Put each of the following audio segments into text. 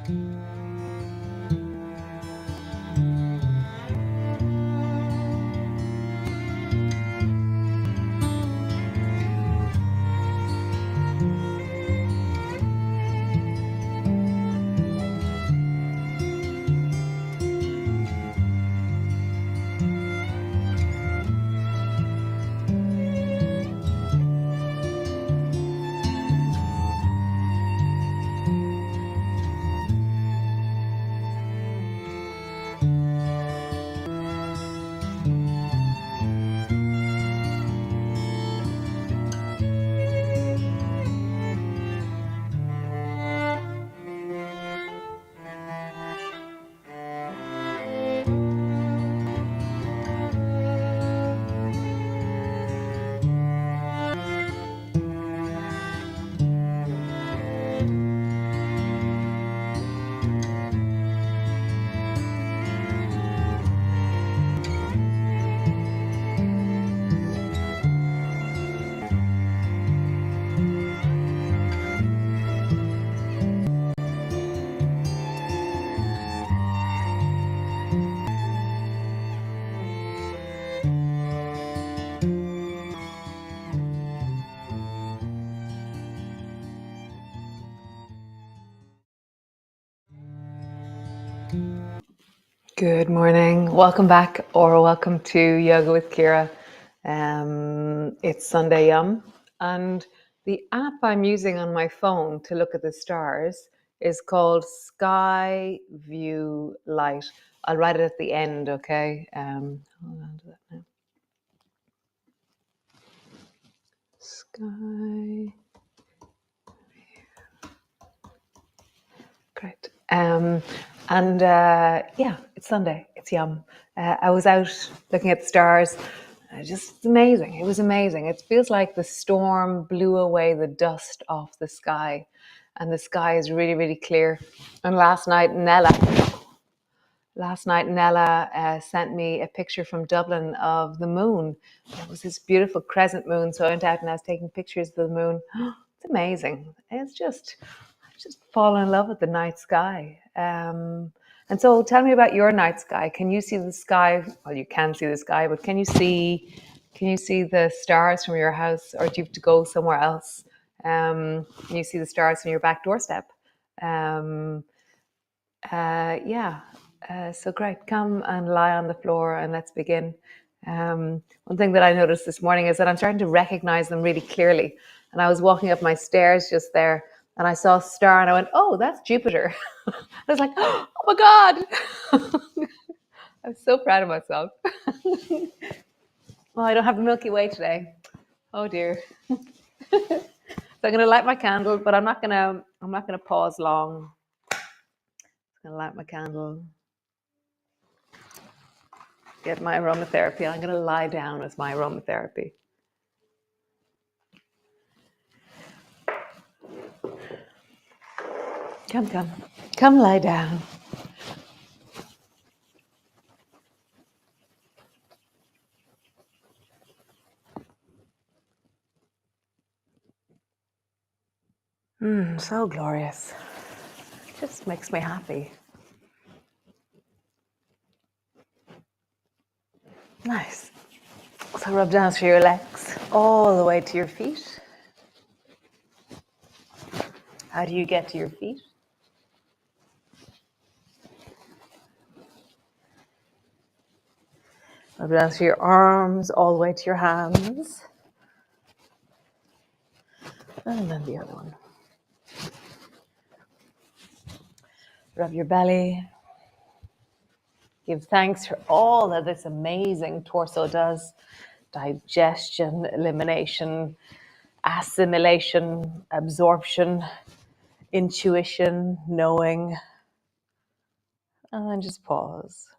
Good morning. Welcome back, or welcome to Yoga with Ciara. It's Sunday Yum, and the app I'm using on my phone to look at the stars is called Sky View Lite. I'll write it at the end, okay? Hold on to that now. Sky. Great. Yeah, it's Sunday. It's yum. I was out looking at the stars. Just amazing. It was amazing. It feels like the storm blew away the dust off the sky, and the sky is really, really clear. And last night, Nella sent me a picture from Dublin of the moon. It was this beautiful crescent moon. So I went out and I was taking pictures of the moon. It's amazing. It's just fall in love with the night sky. And so tell me about your night sky. Can you see the sky? Well, you can see the sky, but can you see the stars from your house, or do you have to go somewhere else? Can you see the stars from your back doorstep? Yeah. So great. Come and lie on the floor and let's begin. One thing that I noticed this morning is that I'm starting to recognize them really clearly. And I was walking up my stairs just there and I saw a star and I went, oh, that's Jupiter. I was like, oh my God. I was so proud of myself. Well, I don't have the Milky Way today. Oh dear. So I'm gonna light my candle, but I'm not gonna pause long. I'm gonna light my candle. Get my aromatherapy. I'm going to lie down with my aromatherapy. Come lie down. So glorious. Just makes me happy. Nice. So rub down through your legs all the way to your feet. How do you get to your feet? Rub down through your arms all the way to your hands. And then the other one. Rub your belly. Give thanks for all that this amazing torso does. Digestion, elimination, assimilation, absorption, intuition, knowing. And then just pause.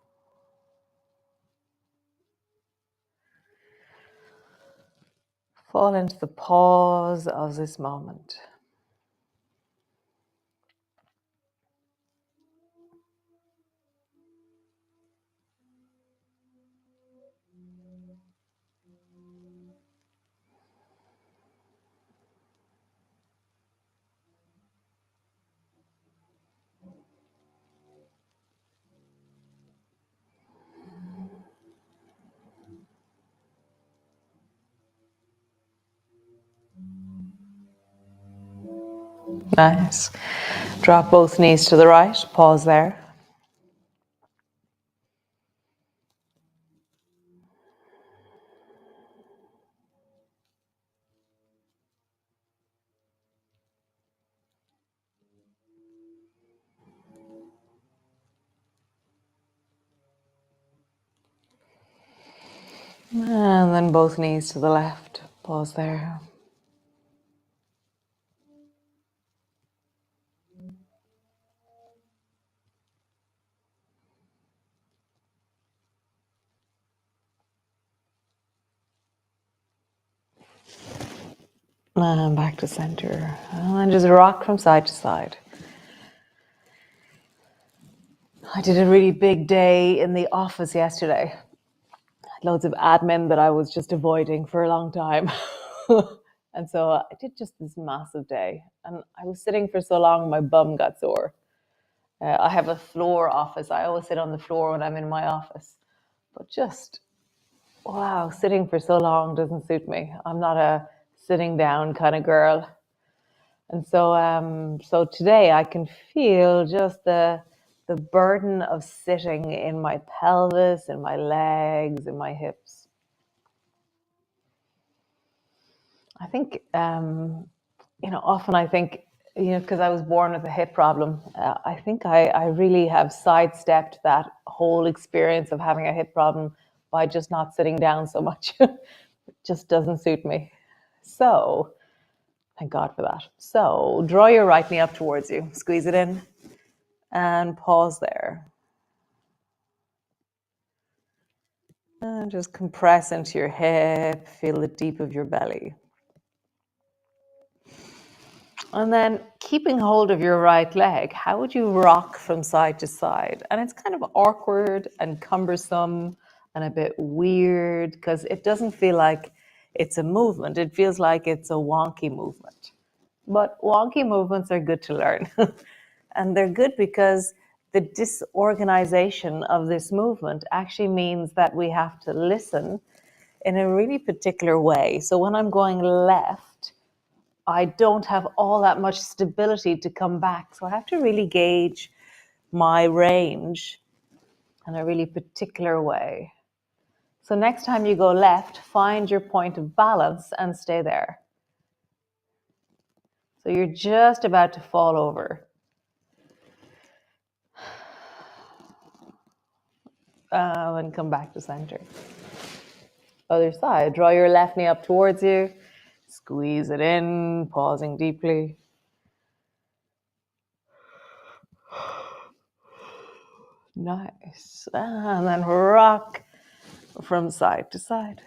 Fall into the pause of this moment. Nice. Drop both knees to the right. Pause there. And then both knees to the left. Pause there. And back to center. And then just rock from side to side. I did a really big day in the office yesterday. Loads of admin that I was just avoiding for a long time. And so I did just this massive day. And I was sitting for so long, my bum got sore. I have a floor office. I always sit on the floor when I'm in my office. But just, wow, sitting for so long doesn't suit me. I'm not a sitting down kind of girl. And so today I can feel just the burden of sitting in my pelvis, in my legs, in my hips. I think, often I think, because I was born with a hip problem, I think I really have sidestepped that whole experience of having a hip problem by just not sitting down so much. It just doesn't suit me. So, thank God for that. So, draw your right knee up towards you, squeeze it in, and pause there. And just compress into your hip, feel the deep of your belly. And then keeping hold of your right leg, how would you rock from side to side? And it's kind of awkward and cumbersome and a bit weird because it doesn't feel like it's a movement. It feels like it's a wonky movement. But wonky movements are good to learn. And they're good because the disorganization of this movement actually means that we have to listen in a really particular way. So when I'm going left, I don't have all that much stability to come back. So I have to really gauge my range in a really particular way. So next time you go left, find your point of balance and stay there. So you're just about to fall over. And come back to center. Other side, draw your left knee up towards you. Squeeze it in, pausing deeply. Nice. And then rock from side to side.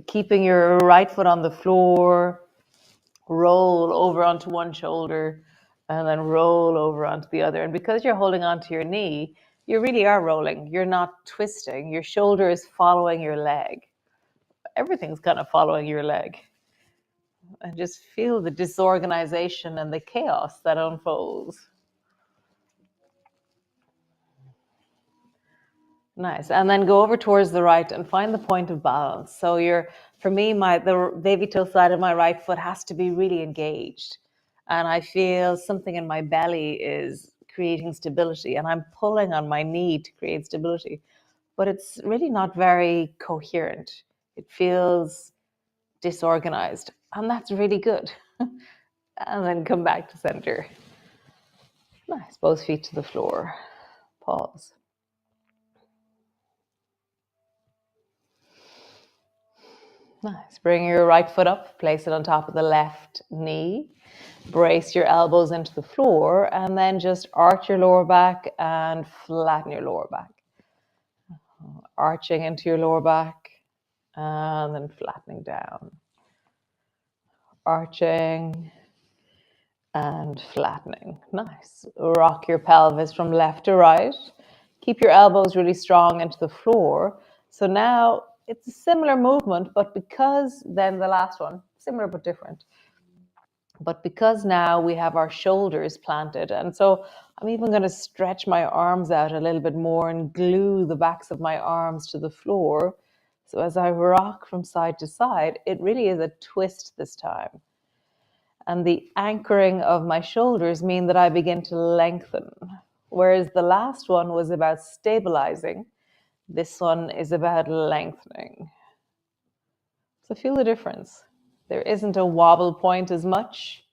Keeping your right foot on the floor, roll over onto one shoulder, and then roll over onto the other. And because you're holding onto your knee, you really are rolling. You're not twisting. Your shoulder is following your leg. Everything's kind of following your leg. And just feel the disorganization and the chaos that unfolds. Nice. And then go over towards the right and find the point of balance. So for me, the baby toe side of my right foot has to be really engaged. And I feel something in my belly is creating stability. And I'm pulling on my knee to create stability. But it's really not very coherent. It feels disorganized. And that's really good. And then come back to center. Nice. Both feet to the floor. Pause. Nice. Bring your right foot up, place it on top of the left knee. Brace your elbows into the floor and then just arch your lower back and flatten your lower back. Arching into your lower back and then flattening down. Arching and flattening. Nice. Rock your pelvis from left to right. Keep your elbows really strong into the floor. So now it's a similar movement, but then the last one, similar but different. But because now we have our shoulders planted, and so I'm even going to stretch my arms out a little bit more and glue the backs of my arms to the floor. So as I rock from side to side, it really is a twist this time. And the anchoring of my shoulders mean that I begin to lengthen. Whereas the last one was about stabilizing, this one is about lengthening. So feel the difference. There isn't a wobble point as much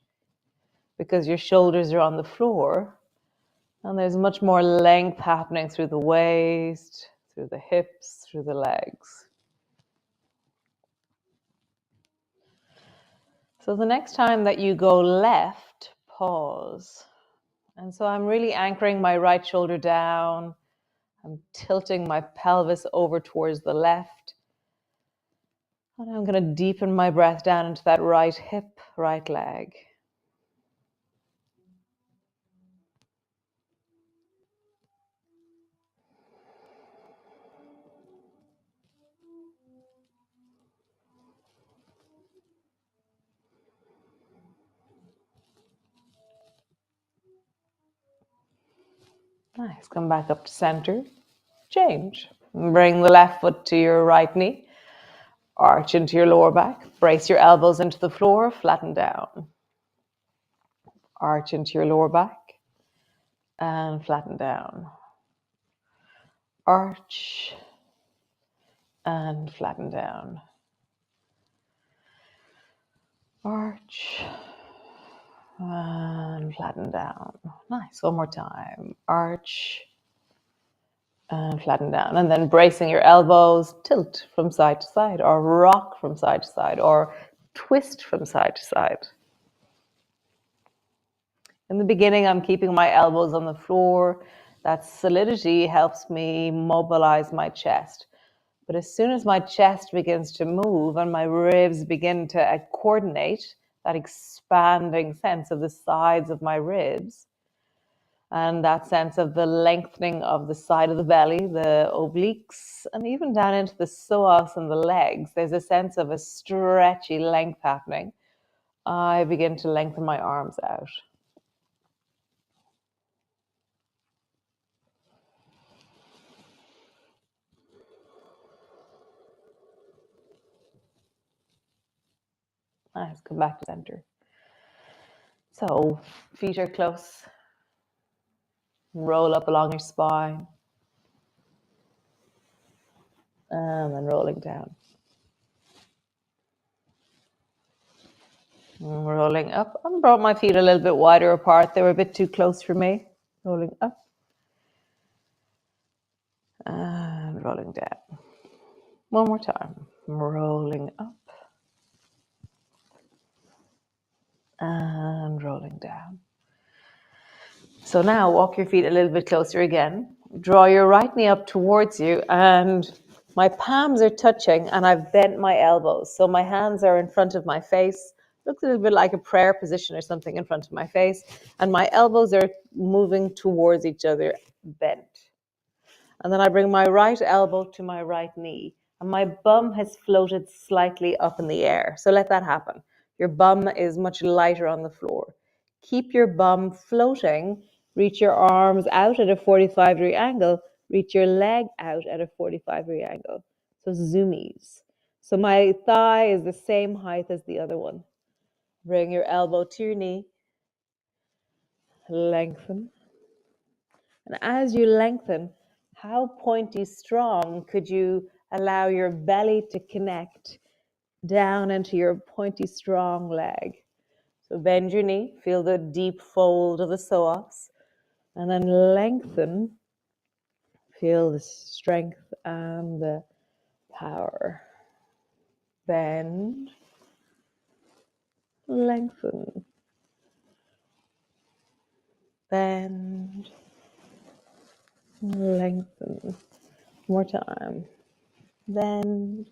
because your shoulders are on the floor, and there's much more length happening through the waist, through the hips, through the legs. So the next time that you go left, pause. And so I'm really anchoring my right shoulder down. I'm tilting my pelvis over towards the left. And I'm going to deepen my breath down into that right hip, right leg. Nice. Come back up to center. Change. Bring the left foot to your right knee. Arch into your lower back. Brace your elbows into the floor. Flatten down. Arch into your lower back. And flatten down. Arch. And flatten down. Arch. And flatten down. Nice. One more time. Arch. And flatten down. And then bracing your elbows, tilt from side to side, or rock from side to side, or twist from side to side. In the beginning, I'm keeping my elbows on the floor. That solidity helps me mobilize my chest. But as soon as my chest begins to move and my ribs begin to coordinate, that expanding sense of the sides of my ribs, and that sense of the lengthening of the side of the belly, the obliques, and even down into the psoas and the legs, there's a sense of a stretchy length happening. I begin to lengthen my arms out. Nice, come back to center. So feet are close. Roll up along your spine. And then rolling down. And rolling up. I brought my feet a little bit wider apart. They were a bit too close for me. Rolling up. And rolling down. One more time. Rolling up. And rolling down. So now walk your feet a little bit closer again. Draw your right knee up towards you, and my palms are touching, and I've bent my elbows. So my hands are in front of my face. Looks a little bit like a prayer position or something in front of my face. And my elbows are moving towards each other, bent. And then I bring my right elbow to my right knee, and my bum has floated slightly up in the air. So let that happen. Your bum is much lighter on the floor. Keep your bum floating. Reach your arms out at a 45-degree angle. Reach your leg out at a 45-degree angle. So zoomies. So my thigh is the same height as the other one. Bring your elbow to your knee. Lengthen. And as you lengthen, how pointy strong could you allow your belly to connect down into your pointy strong leg? So bend your knee, feel the deep fold of the psoas, and then lengthen. Feel the strength and the power. Bend, lengthen. Bend, lengthen. One more time. Bend,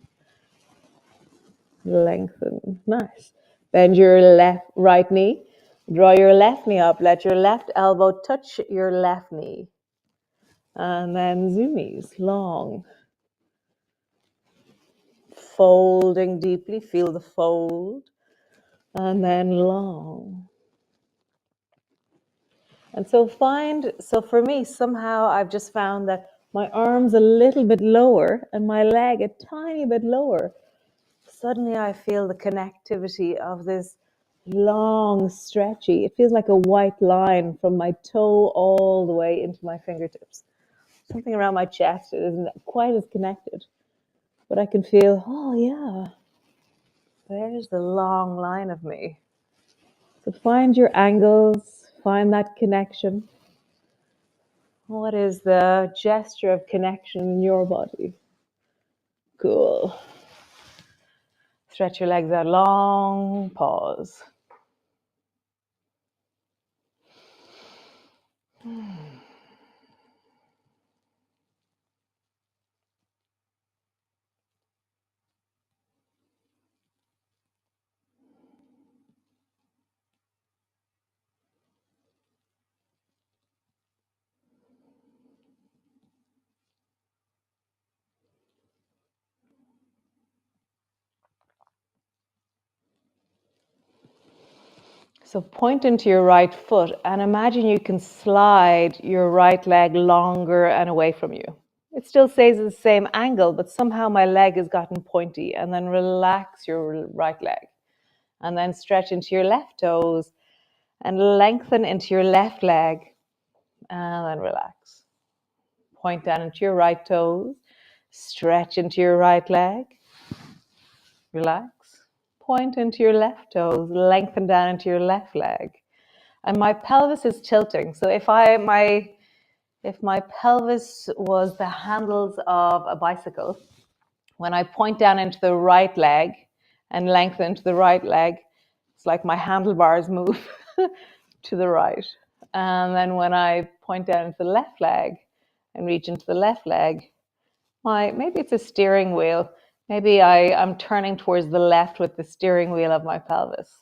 lengthen. Nice. Bend your right knee. Draw your left knee up. Let your left elbow touch your left knee. And then zoomies, long. Folding deeply. Feel the fold. And then long. And so for me, somehow I've just found that my arm's a little bit lower and my leg a tiny bit lower. Suddenly I feel the connectivity of this long, stretchy. It feels like a white line from my toe all the way into my fingertips. Something around my chest, it isn't quite as connected, but I can feel, oh yeah, there's the long line of me. So find your angles, find that connection. What is the gesture of connection in your body? Cool. Stretch your legs out long, pause. So point into your right foot and imagine you can slide your right leg longer and away from you. It still stays at the same angle, but somehow my leg has gotten pointy. And then relax your right leg. And then stretch into your left toes and lengthen into your left leg. And then relax. Point down into your right toes. Stretch into your right leg. Relax. Point into your left toes. Lengthen down into your left leg. And my pelvis is tilting. So if my pelvis was the handles of a bicycle, when I point down into the right leg and lengthen into the right leg, it's like my handlebars move to the right. And then when I point down into the left leg and reach into the left leg, maybe it's a steering wheel. Maybe I'm turning towards the left with the steering wheel of my pelvis.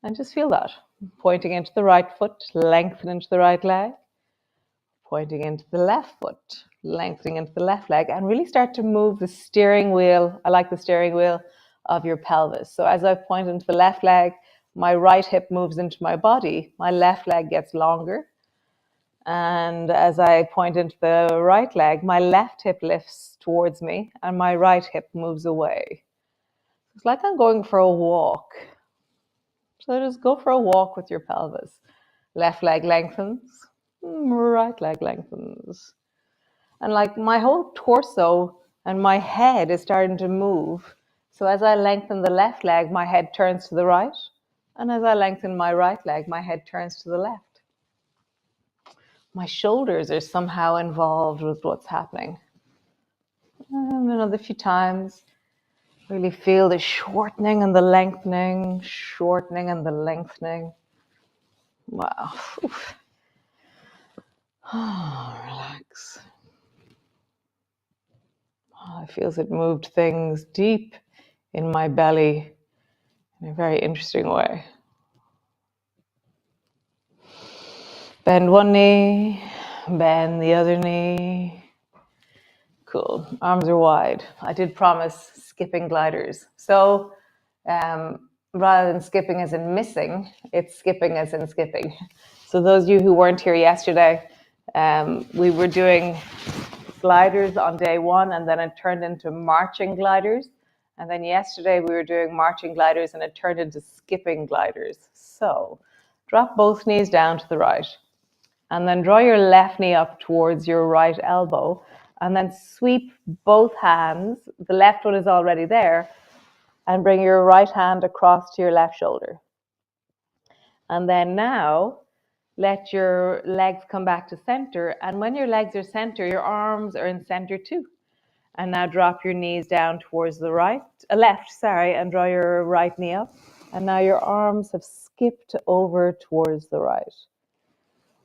And just feel that. Pointing into the right foot, lengthen into the right leg. Pointing into the left foot, lengthening into the left leg, and really start to move the steering wheel. I like the steering wheel of your pelvis. So as I point into the left leg, my right hip moves into my body. My left leg gets longer. And as I point into the right leg, my left hip lifts towards me and my right hip moves away. It's like I'm going for a walk. So just go for a walk with your pelvis. Left leg lengthens, right leg lengthens. And like my whole torso and my head is starting to move. So as I lengthen the left leg, my head turns to the right. And as I lengthen my right leg, my head turns to the left. My shoulders are somehow involved with what's happening. And another few times, really feel the shortening and the lengthening, shortening and the lengthening. Wow. Oh, relax. Oh, it feels it moved things deep in my belly in a very interesting way. Bend one knee, bend the other knee. Cool. Arms are wide. I did promise skipping gliders. So rather than skipping as in missing, it's skipping as in skipping. So those of you who weren't here yesterday, we were doing gliders on day one, and then it turned into marching gliders. And then yesterday we were doing marching gliders, and it turned into skipping gliders. So drop both knees down to the right. And then draw your left knee up towards your right elbow. And then sweep both hands. The left one is already there. And bring your right hand across to your left shoulder. And then now, let your legs come back to center. And when your legs are center, your arms are in center too. And now drop your knees down towards the left, and draw your right knee up. And now your arms have skipped over towards the right.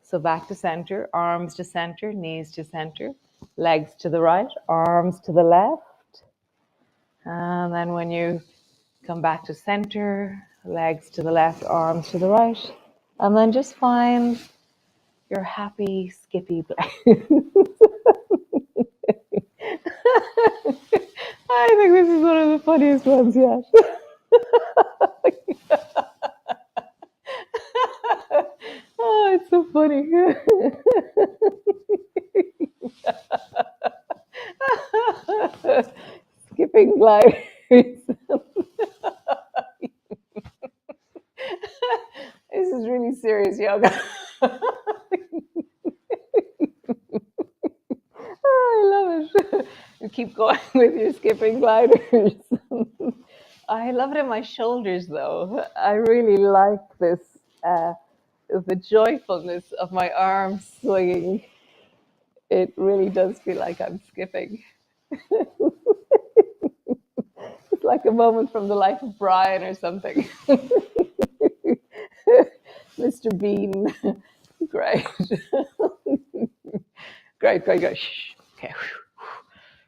So back to center, arms to center, knees to center, legs to the right, arms to the left. And then when you come back to center, legs to the left, arms to the right. And then just find your happy, skippy place. I think this is one of the funniest ones yet. Oh, it's so funny. Skipping gliders. this is really serious yoga. Oh, I love it. You keep going with your skipping gliders. I love it in my shoulders, though. I really like this, the joyfulness of my arms swinging. It really does feel like I'm skipping. It's like a moment from the life of Brian or something. Mr. Bean. Great. Great, great, great. Shh. Okay.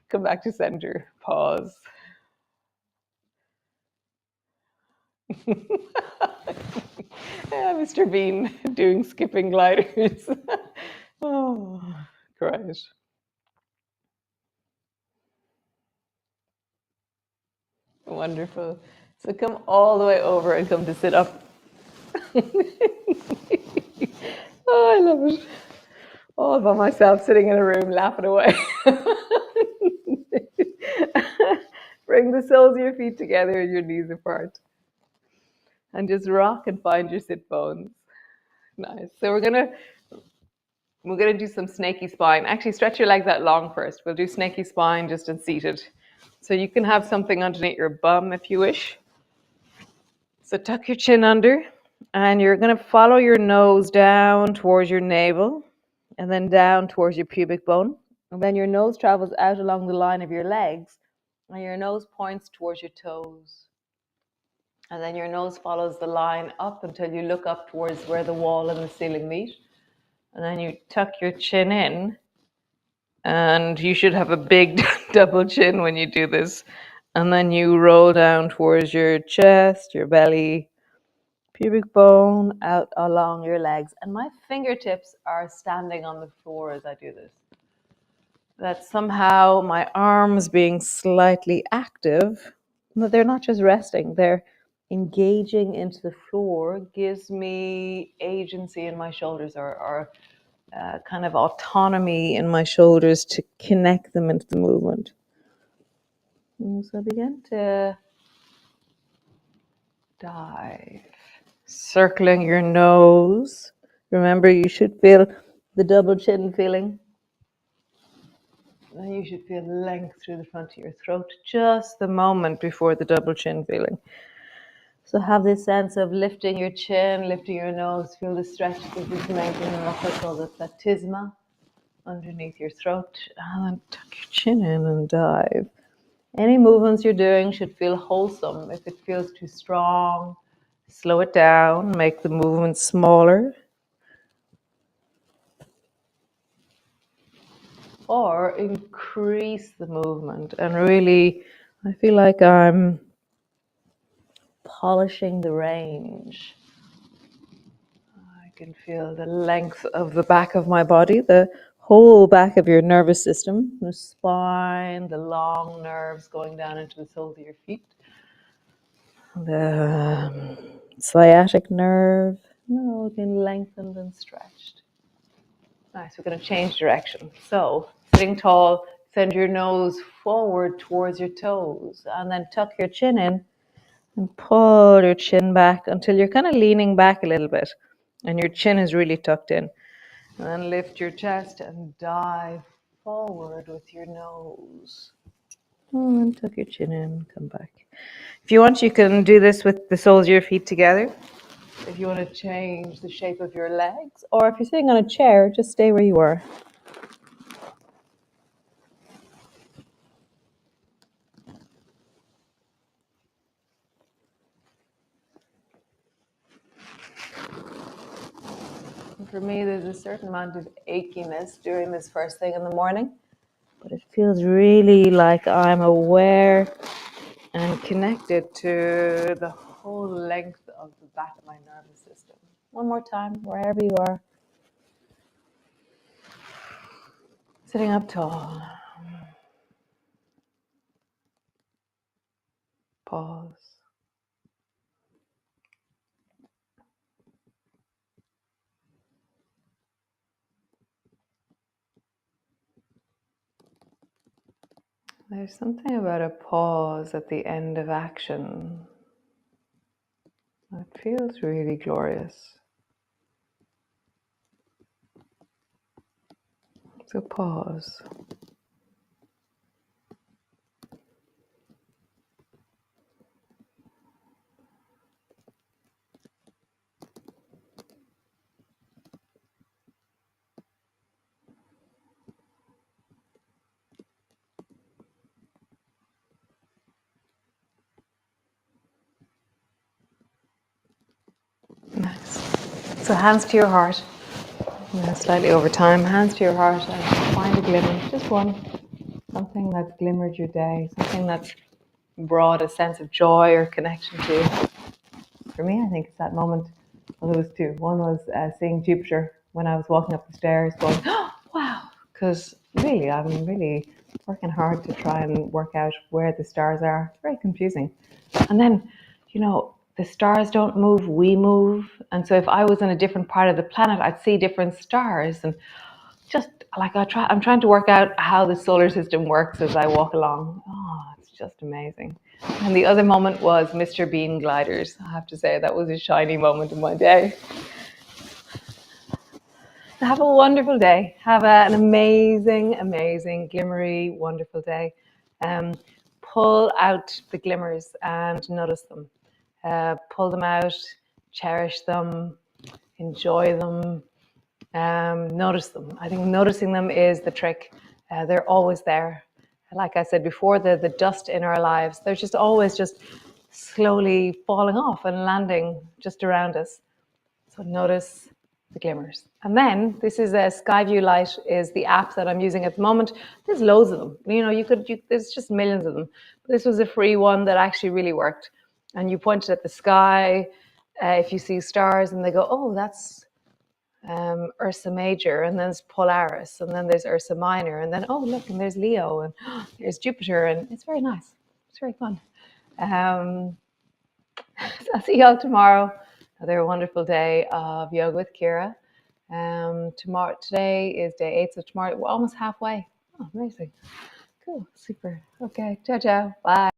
Come back to center. Pause. Yeah, Mr. Bean doing skipping gliders. Oh, great. Wonderful. So come all the way over and come to sit up. Oh, I love it. All by myself, sitting in a room, laughing away. Bring the soles of your feet together and your knees apart. And just rock and find your sit bones. Nice. So we're gonna do some snaky spine. Actually, stretch your legs out long first. We'll do snaky spine just in seated. So you can have something underneath your bum if you wish. So tuck your chin under, and you're gonna follow your nose down towards your navel, and then down towards your pubic bone. And then your nose travels out along the line of your legs, and your nose points towards your toes. And then your nose follows the line up until you look up towards where the wall and the ceiling meet. And then you tuck your chin in, and you should have a big double chin when you do this. And then you roll down towards your chest, your belly, pubic bone, out along your legs. And my fingertips are standing on the floor as I do this. That somehow my arms being slightly active, but they're not just resting, they're engaging into the floor, gives me agency in my shoulders, or kind of autonomy in my shoulders to connect them into the movement. And so begin to dive, circling your nose. Remember, you should feel the double chin feeling. And you should feel length through the front of your throat just the moment before the double chin feeling. So have this sense of lifting your chin, lifting your nose, feel the stretch of this main muscle called the platysma underneath your throat, and then tuck your chin in and dive. Any movements you're doing should feel wholesome. If it feels too strong, slow it down, make the movement smaller. Or increase the movement. And really, I feel like I'm polishing the range. I can feel the length of the back of my body, the whole back of your nervous system, the spine, the long nerves going down into the soles of your feet, the sciatic nerve, being lengthened and stretched. Nice, we're going to change direction. So, sitting tall, send your nose forward towards your toes, and then tuck your chin in and pull your chin back until you're kind of leaning back a little bit and your chin is really tucked in. And then lift your chest and dive forward with your nose. And tuck your chin in, come back. If you want, you can do this with the soles of your feet together. If you want to change the shape of your legs, or if you're sitting on a chair, just stay where you are. For me, there's a certain amount of achiness during this first thing in the morning, but it feels really like I'm aware and connected to the whole length of the back of my nervous system. One more time, wherever you are. Sitting up tall. Pause. There's something about a pause at the end of action that feels really glorious. So pause. Nice. So hands to your heart. Slightly over time, hands to your heart and find a glimmer, just one. Something that's glimmered your day, something that's brought a sense of joy or connection to you. For me, I think it's that moment. Well, there was two. One was seeing Jupiter when I was walking up the stairs going, oh, wow, because really, I'm really working hard to try and work out where the stars are. It's very confusing. And then, the stars don't move, we move. And so if I was in a different part of the planet, I'd see different stars. And just like I'm trying to work out how the solar system works as I walk along. Oh, it's just amazing. And the other moment was Mr. Bean gliders. I have to say that was a shiny moment in my day. Have a wonderful day. Have an amazing, amazing, glimmery, wonderful day. Pull out the glimmers and notice them. Pull them out, cherish them, enjoy them. Notice them. I think noticing them is the trick. They're always there. Like I said before, the dust in our lives, they're just always just slowly falling off and landing just around us. So notice the glimmers. And then this is a View Lite is the app that I'm using at the moment. There's loads of them. There's just millions of them. But this was a free one that actually really worked. And you point it at the sky. If you see stars and they go, oh, that's Ursa Major, and then there's Polaris, and then there's Ursa Minor, and then, oh, look, and there's Leo, and there's Jupiter, and it's very nice. It's very fun. So I'll see you all tomorrow. Another wonderful day of yoga with Ciara. Today is day 8, so tomorrow we're almost halfway. Oh, amazing. Cool, super. Okay, ciao, ciao. Bye.